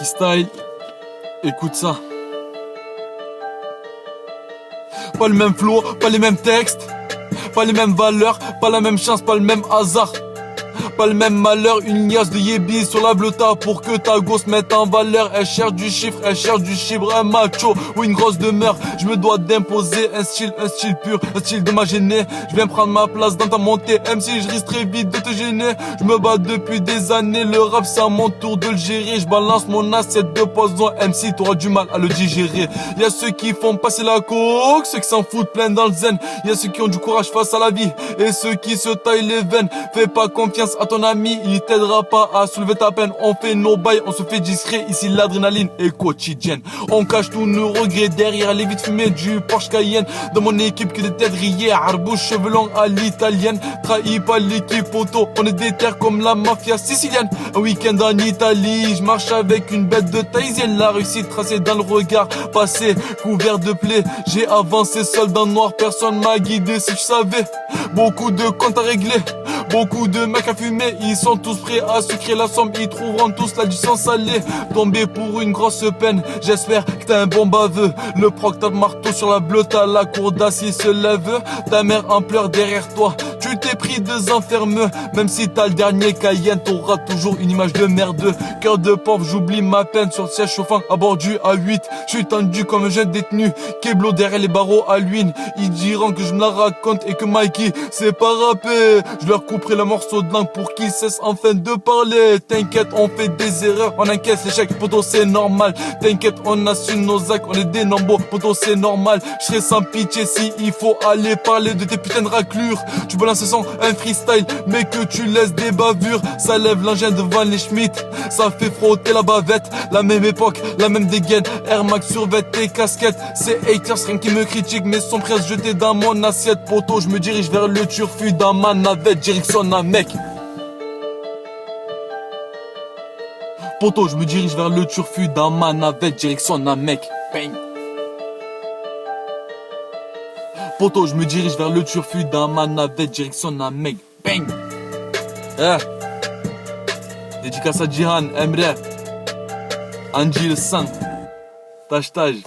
freestyle. Écoute ça. Pas le même flow, pas les mêmes textes, pas les mêmes valeurs, pas la même chance, pas le même hasard. Pas le même malheur, une liasse de yébis sur la bleuta pour que ta gosse mette en valeur. Elle cherche du chiffre, elle cherche du chibre, un macho ou une grosse demeure. Je me dois d'imposer un style pur, un style de ma gênée. Je viens prendre ma place dans ta montée, même si je risque très vite de te gêner. Je me bats depuis des années, le rap c'est à mon tour de le gérer. Je balance mon assiette de poison, MC t'auras du mal à le digérer. Y'a ceux qui font passer la coke, ceux qui s'en foutent plein dans le zen. Y'a ceux qui ont du courage face à la vie et ceux qui se taillent les veines. Fais pas confiance à ton ami, il t'aidera pas à soulever ta peine. On fait nos bails, on se fait discret. Ici l'adrénaline est quotidienne. On cache tous nos regrets derrière les vitres fumées du Porsche Cayenne. Dans mon équipe que des têtes rillées, arbouche, cheveux longs à l'italienne. Trahi pas l'équipe auto, on est déter comme la mafia sicilienne. Un week-end en Italie, je marche avec une bête de thaïsienne. La réussite tracée dans le regard, passé couvert de plaies. J'ai avancé seul dans le noir, personne m'a guidé. Si je savais, beaucoup de comptes à régler. Beaucoup de mecs à fumer, ils sont tous prêts à sucrer la somme. Ils trouveront tous la licence salée. Tombé pour une grosse peine, j'espère que t'as un bon baveux. Le proc tape marteau sur la bleuta, la cour d'acier se lève. Ta mère en pleurs derrière toi, tu t'es pris deux enfermeux. Même si t'as le dernier Cayenne, t'auras toujours une image de merde. Cœur de pauvre, j'oublie ma peine sur le siège chauffant à bord du A8. Je suis tendu comme un jeune détenu, Keblo derrière les barreaux à l'huile. Ils diront que je me la raconte et que Mikey c'est pas rappé. Je leur couperai le morceau de langue pour qu'ils cessent enfin de parler. T'inquiète, on fait des erreurs, on encaisse l'échec, poto c'est normal. T'inquiète, on assume nos actes, on est des nombres, poto c'est normal. Je serai sans pitié si il faut aller parler de tes putains de raclures. Tu peux lancer son un freestyle, mais que tu laisses des bavures. Ça lève l'engin devant les Schmitt, ça fait frotter la bavette. La même époque, la même dégaine, Air Max survêt tes casquettes. C'est haters, rien qui me critique, mais sont prêts à se jeter dans mon assiette. Poto, je me dirige vers le turfu dans ma navette, direction un mec. Poto, je me dirige vers le turfu dans ma navette, direction un mec. Bang. Poto, je me dirige vers le turfu dans ma navette, direction un mec. Bang. Dédicace à Jihan, Emre, Angie le sang, Taj Taj.